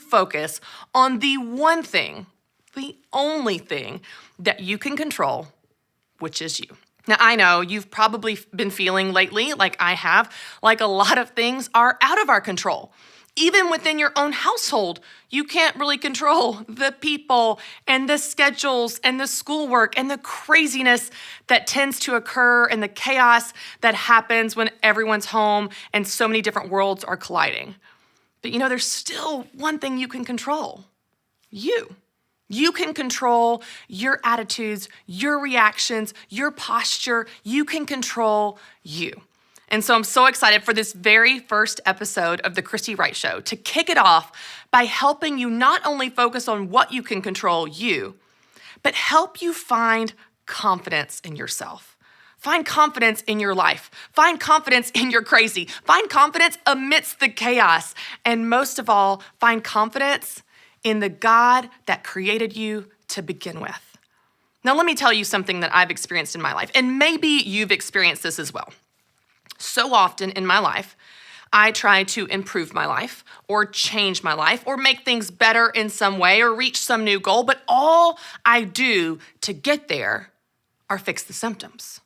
focus on the one thing, the only thing that you can control, which is you. Now, I know you've probably been feeling lately, like I have, like a lot of things are out of our control. Even within your own household, you can't really control the people and the schedules and the schoolwork and the craziness that tends to occur and the chaos that happens when everyone's home and so many different worlds are colliding. But there's still one thing you can control: you. You can control your attitudes, your reactions, your posture. You can control you. And so I'm so excited for this very first episode of the Christy Wright Show to kick it off by helping you not only focus on what you can control, you, but help you find confidence in yourself. Find confidence in your life. Find confidence in your crazy. Find confidence amidst the chaos. And most of all, find confidence in the God that created you to begin with. Now, let me tell you something that I've experienced in my life, and maybe you've experienced this as well. So often in my life, I try to improve my life or change my life or make things better in some way or reach some new goal, but all I do to get there are fix the symptoms,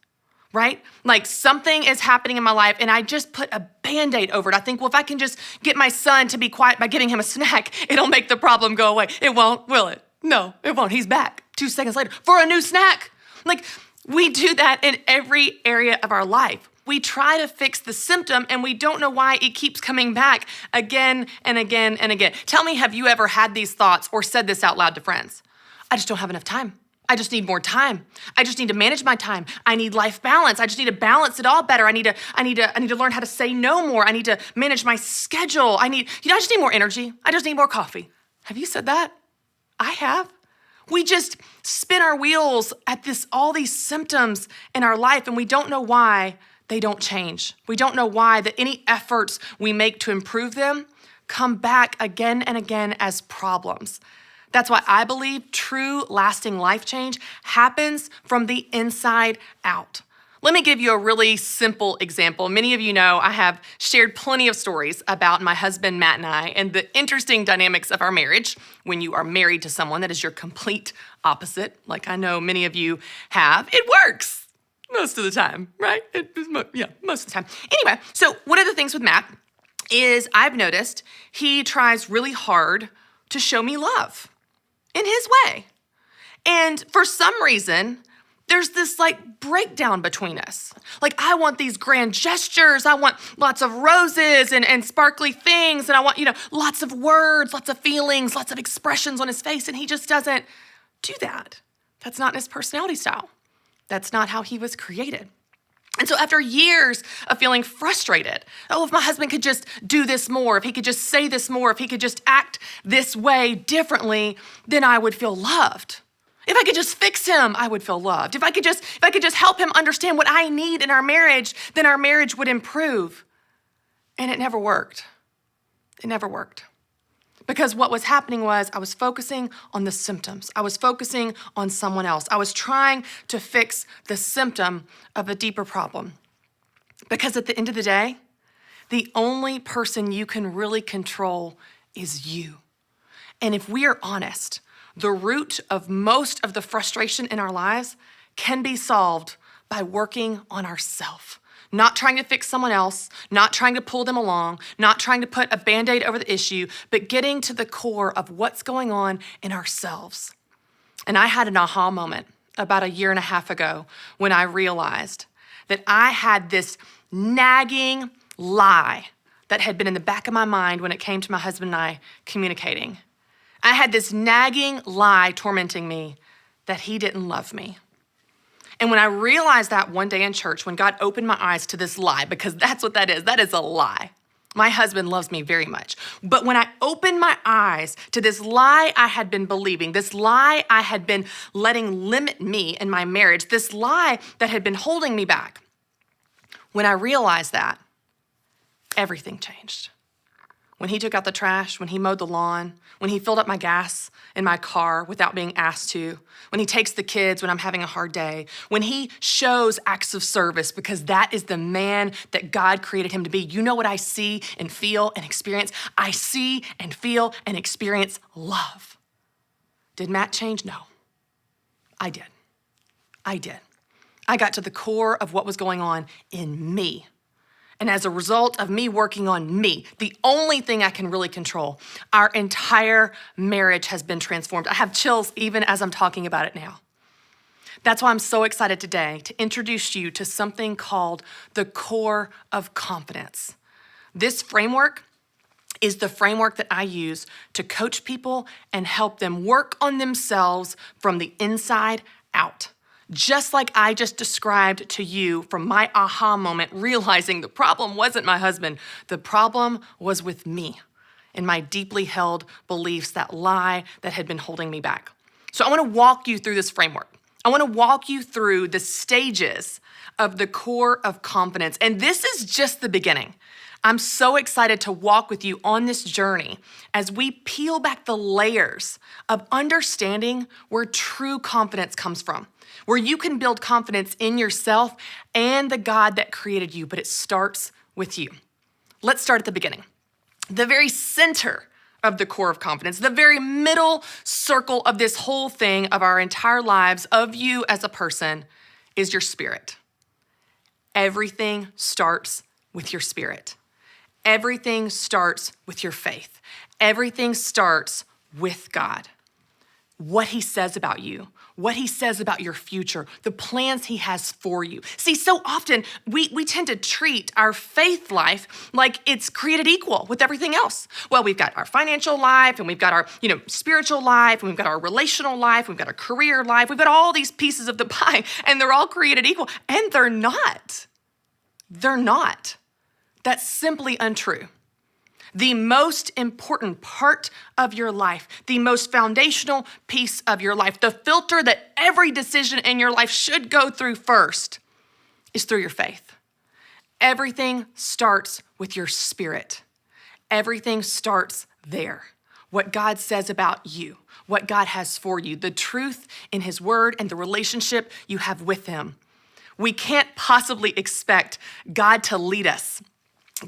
right? Like something is happening in my life and I just put a Band-Aid over it. I think, well, if I can just get my son to be quiet by getting him a snack, it'll make the problem go away. It won't, will it? No, it won't. He's back 2 seconds later for a new snack. Like we do that in every area of our life. We try to fix the symptom and we don't know why it keeps coming back again and again and again. Tell me, have you ever had these thoughts or said this out loud to friends? I just don't have enough time. I just need more time. I just need to manage my time. I need life balance. I just need to balance it all better. I need to learn how to say no more. I need to manage my schedule. I just need more energy. I just need more coffee. Have you said that? I have. We just spin our wheels at all these symptoms in our life and we don't know why they don't change. We don't know why that any efforts we make to improve them come back again and again as problems. That's why I believe true lasting life change happens from the inside out. Let me give you a really simple example. Many of you know I have shared plenty of stories about my husband, Matt, and I, and the interesting dynamics of our marriage when you are married to someone that is your complete opposite, like I know many of you have. It works. Most of the time, right? Most of the time. Anyway, so one of the things with Matt is I've noticed he tries really hard to show me love in his way. And for some reason, there's this breakdown between us. Like I want these grand gestures. I want lots of roses and sparkly things. And I want, lots of words, lots of feelings, lots of expressions on his face. And he just doesn't do that. That's not his personality style. That's not how he was created. And so after years of feeling frustrated, if my husband could just do this more, if he could just say this more, if he could just act this way differently, then I would feel loved. If I could just fix him, I would feel loved. If I could just help him understand what I need in our marriage, then our marriage would improve. And it never worked. It never worked. Because what was happening was I was focusing on the symptoms. I was focusing on someone else. I was trying to fix the symptom of a deeper problem. Because at the end of the day, the only person you can really control is you. And if we are honest, the root of most of the frustration in our lives can be solved by working on ourselves. Not trying to fix someone else, not trying to pull them along, not trying to put a Band-Aid over the issue, but getting to the core of what's going on in ourselves. And I had an aha moment about 1.5 years ago when I realized that I had this nagging lie that had been in the back of my mind when it came to my husband and I communicating. I had this nagging lie tormenting me that he didn't love me. And when I realized that one day in church, when God opened my eyes to this lie, because that's what that is a lie. My husband loves me very much. But when I opened my eyes to this lie I had been believing, this lie I had been letting limit me in my marriage, this lie that had been holding me back, when I realized that, everything changed. when he took out the trash, when he mowed the lawn, when he filled up my gas in my car without being asked to, when he takes the kids when I'm having a hard day, when he shows acts of service because that is the man that God created him to be. You know what I see and feel and experience? I see and feel and experience love. Did Matt change? No, I did. I got to the core of what was going on in me. And as a result of me working on me, the only thing I can really control, our entire marriage has been transformed. I have chills even as I'm talking about it now. That's why I'm so excited today to introduce you to something called the core of confidence. This framework is the framework that I use to coach people and help them work on themselves from the inside out. Just like I just described to you from my aha moment, realizing the problem wasn't my husband, the problem was with me and my deeply held beliefs, that lie that had been holding me back. So I want to walk you through this framework. I want to walk you through the stages of the core of confidence. And this is just the beginning. I'm so excited to walk with you on this journey as we peel back the layers of understanding where true confidence comes from, where you can build confidence in yourself and the God that created you, but it starts with you. Let's start at the beginning. The very center of the core of confidence, the very middle circle of this whole thing, of our entire lives, of you as a person, is your spirit. Everything starts with your spirit. Everything starts with your faith. Everything starts with God. What he says about you, what he says about your future, the plans he has for you. See, so often we tend to treat our faith life like it's created equal with everything else. Well, we've got our financial life, and we've got our, spiritual life, and we've got our relational life, we've got our career life, we've got all these pieces of the pie, and they're all created equal, and they're not. They're not. That's simply untrue. The most important part of your life, the most foundational piece of your life, the filter that every decision in your life should go through first, is through your faith. Everything starts with your spirit. Everything starts there. What God says about you, what God has for you, the truth in his word and the relationship you have with him. We can't possibly expect God to lead us,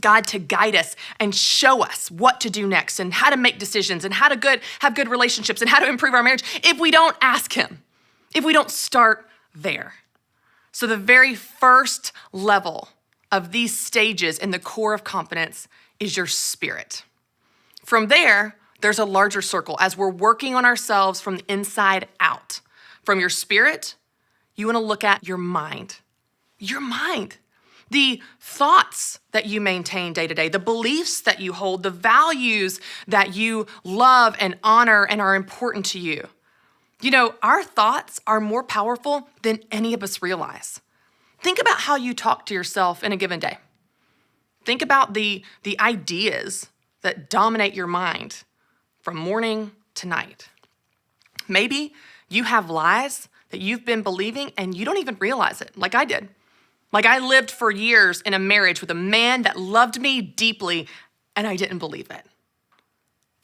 God to guide us and show us what to do next and how to make decisions and how to have good relationships and how to improve our marriage if we don't ask him, if we don't start there. So the very first level of these stages in the core of confidence is your spirit. From there, there's a larger circle as we're working on ourselves from the inside out. From your spirit, you want to look at your mind. Your mind. The thoughts that you maintain day to day, the beliefs that you hold, the values that you love and honor and are important to you. Our thoughts are more powerful than any of us realize. Think about how you talk to yourself in a given day. Think about the ideas that dominate your mind from morning to night. Maybe you have lies that you've been believing and you don't even realize it, like I did. Like I lived for years in a marriage with a man that loved me deeply, and I didn't believe it.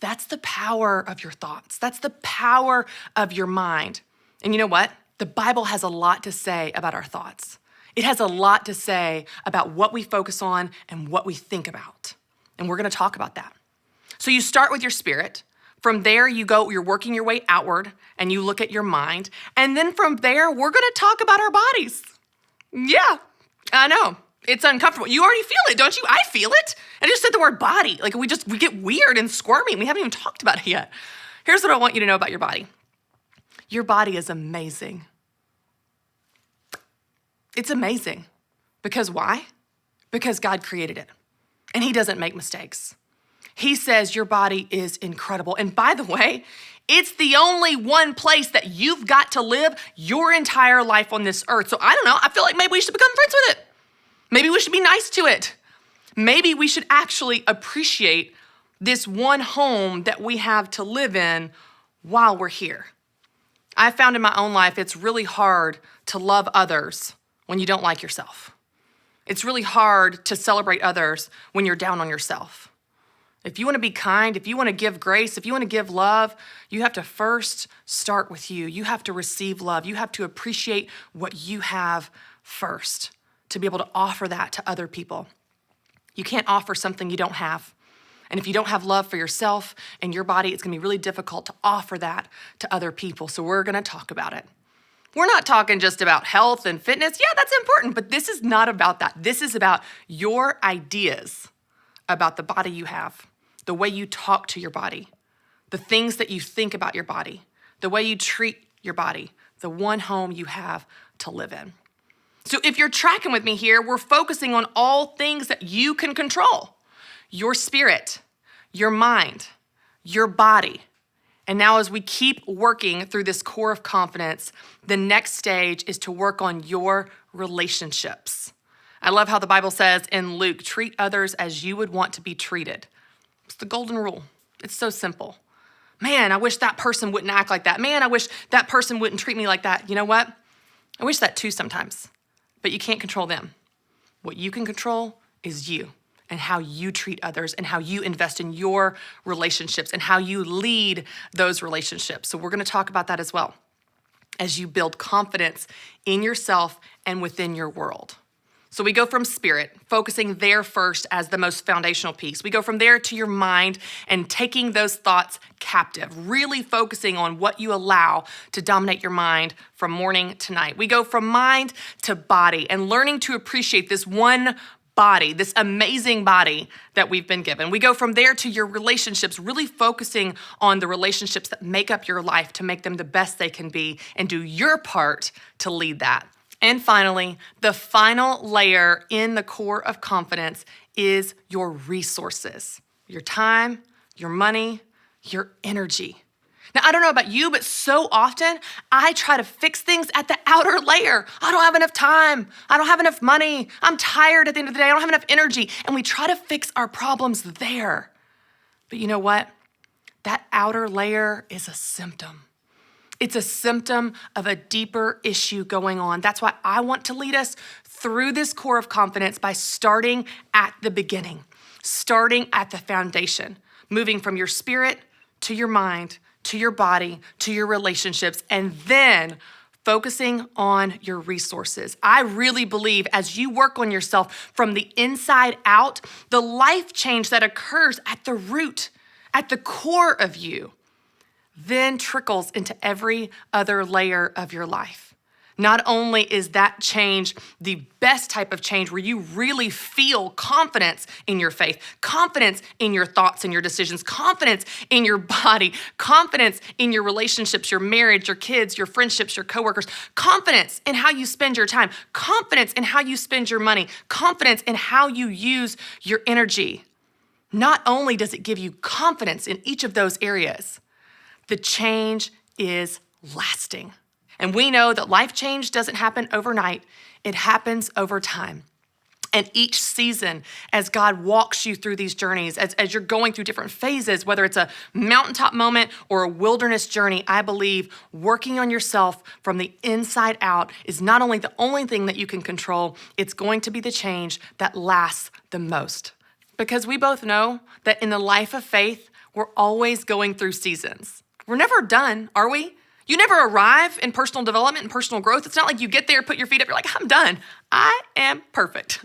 That's the power of your thoughts. That's the power of your mind. And you know what? The Bible has a lot to say about our thoughts. It has a lot to say about what we focus on and what we think about. And we're going to talk about that. So you start with your spirit. From there, you're working your way outward, and you look at your mind. And then from there, we're going to talk about our bodies. Yeah. I know, it's uncomfortable. You already feel it, don't you? I feel it. I just said the word body. Like we get weird and squirmy. We haven't even talked about it yet. Here's what I want you to know about your body. Your body is amazing. It's amazing. Because why? Because God created it. And he doesn't make mistakes. He says your body is incredible. And by the way, it's the only one place that you've got to live your entire life on this earth. So I don't know, I feel like maybe we should become friends with it. Maybe we should be nice to it. Maybe we should actually appreciate this one home that we have to live in while we're here. I found in my own life, it's really hard to love others when you don't like yourself. It's really hard to celebrate others when you're down on yourself. If you want to be kind, if you want to give grace, if you want to give love, you have to first start with you. You have to receive love. You have to appreciate what you have first to be able to offer that to other people. You can't offer something you don't have. And if you don't have love for yourself and your body, it's going to be really difficult to offer that to other people. So we're going to talk about it. We're not talking just about health and fitness. Yeah, that's important, but this is not about that. This is about your ideas about the body you have, the way you talk to your body, the things that you think about your body, the way you treat your body, the one home you have to live in. So if you're tracking with me here, we're focusing on all things that you can control: your spirit, your mind, your body. And now as we keep working through this core of confidence, the next stage is to work on your relationships. I love how the Bible says in Luke, treat others as you would want to be treated. It's the golden rule. It's so simple. Man, I wish that person wouldn't act like that. Man, I wish that person wouldn't treat me like that. You know what? I wish that too sometimes, but you can't control them. What you can control is you and how you treat others and how you invest in your relationships and how you lead those relationships. So we're going to talk about that as well as you build confidence in yourself and within your world. So we go from spirit, focusing there first as the most foundational piece. We go from there to your mind and taking those thoughts captive, really focusing on what you allow to dominate your mind from morning to night. We go from mind to body and learning to appreciate this one body, this amazing body that we've been given. We go from there to your relationships, really focusing on the relationships that make up your life to make them the best they can be and do your part to lead that. And finally, the final layer in the core of confidence is your resources, your time, your money, your energy. Now, I don't know about you, but so often I try to fix things at the outer layer. I don't have enough time. I don't have enough money. I'm tired at the end of the day. I don't have enough energy. And we try to fix our problems there. But you know what? That outer layer is a symptom. It's a symptom of a deeper issue going on. That's why I want to lead us through this core of confidence by starting at the beginning, starting at the foundation, moving from your spirit to your mind, to your body, to your relationships, and then focusing on your resources. I really believe as you work on yourself from the inside out, the life change that occurs at the root, at the core of you, then trickles into every other layer of your life. Not only is that change the best type of change where you really feel confidence in your faith, confidence in your thoughts and your decisions, confidence in your body, confidence in your relationships, your marriage, your kids, your friendships, your coworkers, confidence in how you spend your time, confidence in how you spend your money, confidence in how you use your energy. Not only does it give you confidence in each of those areas, the change is lasting. And we know that life change doesn't happen overnight. It happens over time. And each season, as God walks you through these journeys, as you're going through different phases, whether it's a mountaintop moment or a wilderness journey, I believe working on yourself from the inside out is not only the only thing that you can control, it's going to be the change that lasts the most. Because we both know that in the life of faith, we're always going through seasons. We're never done, are we? You never arrive in personal development and personal growth. It's not like you get there, put your feet up, you're like, I'm done. I am perfect.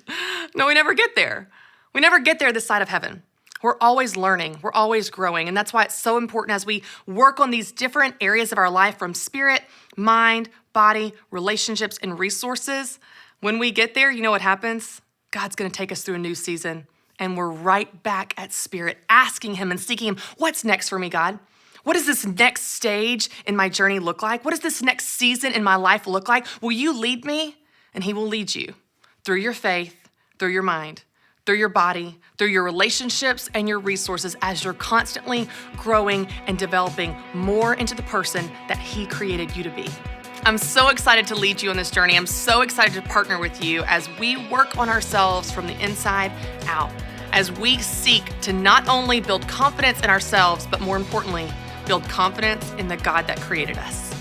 No, we never get there. We never get there this side of heaven. We're always learning. We're always growing. And that's why it's so important as we work on these different areas of our life from spirit, mind, body, relationships, and resources. When we get there, you know what happens? God's going to take us through a new season. And we're right back at spirit, asking him and seeking him, what's next for me, God? What does this next stage in my journey look like? What does this next season in my life look like? Will you lead me? And he will lead you through your faith, through your mind, through your body, through your relationships and your resources as you're constantly growing and developing more into the person that he created you to be. I'm so excited to lead you on this journey. I'm so excited to partner with you as we work on ourselves from the inside out, as we seek to not only build confidence in ourselves, but more importantly, build confidence in the God that created us.